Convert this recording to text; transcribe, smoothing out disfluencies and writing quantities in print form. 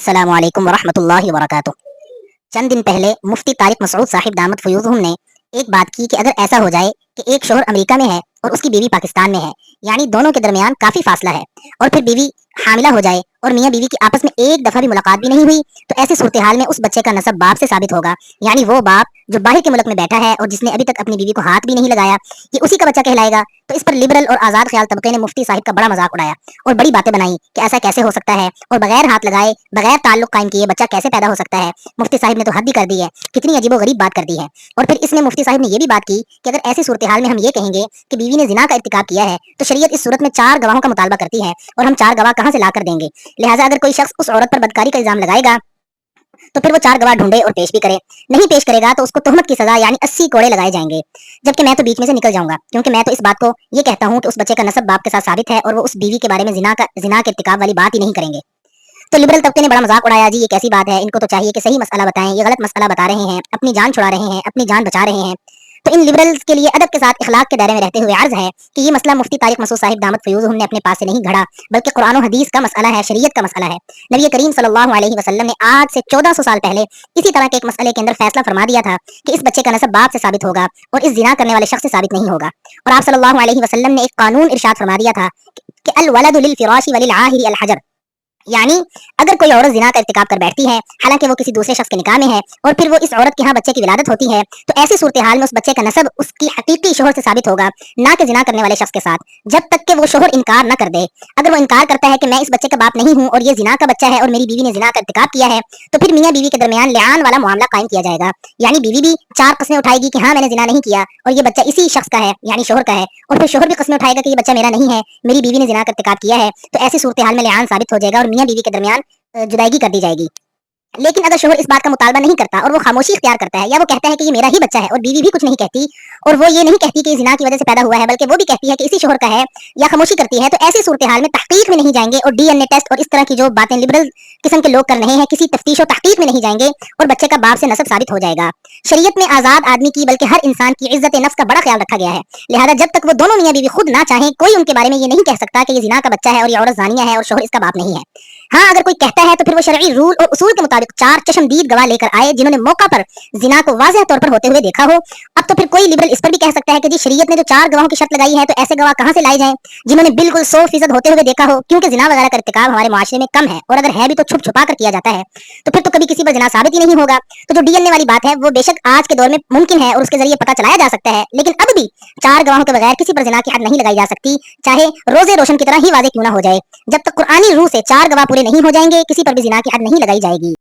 अस्सलामु अलैकुम वरहमतुल्लाहि वबरकातुहू। चंद दिन पहले मुफ्ती तारिक मसऊद साहिब दामत फयूज़ुहुम ने एक बात की कि अगर ऐसा हो जाए कि एक शोहर अमेरिका में है और उसकी बीवी पाकिस्तान में है, यानी दोनों के दरमियान काफ़ी फासला है, और फिर बीवी हामिला हो जाए और मियाँ बीवी की आपस में एक दफ़ा भी मुलाकात भी नहीं हुई, तो ऐसी सूरत हाल में उस बच्चे का नसब बाप से साबित होगा। यानी वो बाप जो बाहर के मुल्क में बैठा है और जिसने अभी तक अपनी बीवी को हाथ भी नहीं लगाया, ये उसी का बच्चा कहलाएगा। तो इस पर लिबरल और आज़ाद ख्याल तबके ने मुफ्ती साहिब का बड़ा मजाक उड़ाया और बड़ी बातें बनाई कि ऐसा कैसे हो सकता है, और बगैर हाथ लगाए बगैर ताल्लुक कायम किए बच्चा कैसे पैदा हो सकता है। मुफ्ती साहिब ने तो हद ही कर दी है, कितनी अजीबो गरीब बात कर दी है। और फिर इसमें मुफ्ती साहिब ने यह भी बात की कि अगर ऐसी सूरत हाल में हम ये कहेंगे कि बीवी ने जिना का इर्तिकाब किया है, तो शरीयत इस सूरत में 4 गवाहों का मुतालबा करती है, और हम 4 गवाह कहाँ से ला कर देंगे। लिहाजा अगर कोई शख्स उस औरत पर बदकारी का इल्जाम लगाएगा तो फिर वो 4 गवाह ढूंढे और पेश भी करे। नहीं पेश करेगा तो उसको तोहमत की सजा यानी 80 कोड़े लगाए जाएंगे, जबकि मैं तो बीच में से निकल जाऊंगा, क्योंकि मैं तो इस बात को ये कहता हूँ कि उस बच्चे का नसब बाप के साथ साबित है और वो उस बीवी के बारे में जिना के इर्तिकाब वाली बात ही नहीं करेंगे। तो लिबरल तबके ने बड़ा मजाक उड़ाया, जी ये कैसी बात है, इनको तो चाहिए कि सही मसला बताएं, ये गलत मसला बता रहे हैं, अपनी जान छुड़ा रहे हैं, अपनी जान बचा रहे हैं। तो इन लिबरल्स के लिए अदब के साथ इखलाक के दायरे में रहते हुए अर्ज है कि ये मसला मुफ्ती तारिक मसूद साहिब दामत फयूज़ुहुम ने अपने पास से नहीं घड़ा, बल्कि कुरान और हदीस का मसला है, शरीयत का मसला है। नबी करीम सल्लल्लाहु अलैहि वसल्लम ने आज से 1400 साल पहले इसी तरह के एक मसले के अंदर फैसला फरमा दिया था कि इस बच्चे का नसब बाप से साबित होगा और इस जिना करने वाले शख्स से साबित नहीं होगा। और आप सल्लल्लाहु अलैहि वसल्लम ने एक कानून इरशाद फरमा दिया था कि अल वलदु लिल फिराशी वलिल आहिरी अल हजर, यानी अगर कोई औरत जिना का इर्तिकाब कर बैठती है, हालांकि वो किसी दूसरे शख्स के निकाह में है, और फिर वो इस औरत के यहाँ बच्चे की विलादत होती है, तो ऐसी सूरत हाल में उस बच्चे का नसब उसकी हकीकी शोहर से साबित होगा, ना कि जिना करने वाले शख्स के साथ, जब तक कि वो शोहर इनकार न कर दे। अगर वो इनकार करता है कि मैं इस बच्चे का बाप नहीं हूँ और ये जिना का बच्चा है और मेरी बीवी ने जिना का इर्तिकाब किया है, तो फिर मियाँ बीवी के दरमियान लिआन वाला मामला कायम किया जाएगा। यानी बीवी भी 4 कस्में उठाएगी कि हाँ मैंने जिना नहीं किया और ये बच्चा इसी शख्स का है यानी शोहर का है, और फिर शोहर भी कस्में उठाएगा कि ये बच्चा मेरा नहीं है, मेरी बीवी ने जिना का इर्तिकाब किया है। तो ऐसी सूरत हाल में लिआन साबित हो जाएगा और मियाँ बीवी के दरमियान जुदाईगी कर दी जाएगी। लेकिन अगर शोहर इस बात का मुतालबा नहीं करता और वो खामोशी इख्तियार करता है, या वो कहता है कि ये मेरा ही बच्चा है और बीवी भी कुछ नहीं कहती, और वो ये नहीं कहती कि जिना की वजह से पैदा हुआ है, बल्कि वो भी कहती है कि इसी शोहर का है, या खामोशी करती है, तो ऐसी सूरत हाल में तहकीक में नहीं जाएंगे और डीएनए टेस्ट और इस तरह की जो बातें लिबरल किस्म के लोग कर रहे हैं, किसी तफ्तीश और तहकीक में नहीं जाएंगे और बच्चे का बाप से नसब साबित हो जाएगा। शरीयत में आजाद आदमी की बल्कि हर इंसान की इज्जत नफ्स का बड़ा ख्याल रखा गया है। लिहाजा जब तक वो दोनों मियाँ बीवी खुद ना चाहें, कोई उनके बारे में ये नहीं कह सकता कि ये जिना का बच्चा है और ये औरत जानिया है और शोहर इसका बाप नहीं है। हाँ, अगर कोई कहता है तो फिर वो शरई रूल और उसूल के मुताबिक 4 चश्मदीद गवाह लेकर आए जिन्होंने मौका पर जिना को वाज़ेह तौर पर होते हुए देखा हो। अब तो फिर कोई लिबरल इस पर भी कह सकता है कि जी शरीयत ने जो 4 गवाहों की शर्त लगाई है, तो ऐसे गवाह कहाँ से लाए जाएं जिन्होंने बिल्कुल 100% होते हुए देखा हो, क्योंकि जिना वगैरह का इर्तिकाब हमारे माशरे में कम है, और अगर है भी तो छुप छुपा कर किया जाता है, तो फिर तो कभी किसी पर जिना साबित ही नहीं होगा। तो जो डीएनए वाली बात है वो बेशक आज के दौर में मुमकिन है और उसके जरिए पता चलाया जा सकता है, लेकिन अब भी 4 गवाहों के बगैर किसी पर जिना की हद नहीं लगाई जा सकती, चाहे रोजे रोशन की तरह ही वाज़ेह क्यों ना हो जाए। जब तक कुरानी रूह से 4 गवाह पूरे नहीं हो जाएंगे, किसी पर भी जिना की हद नहीं लगाई जाएगी।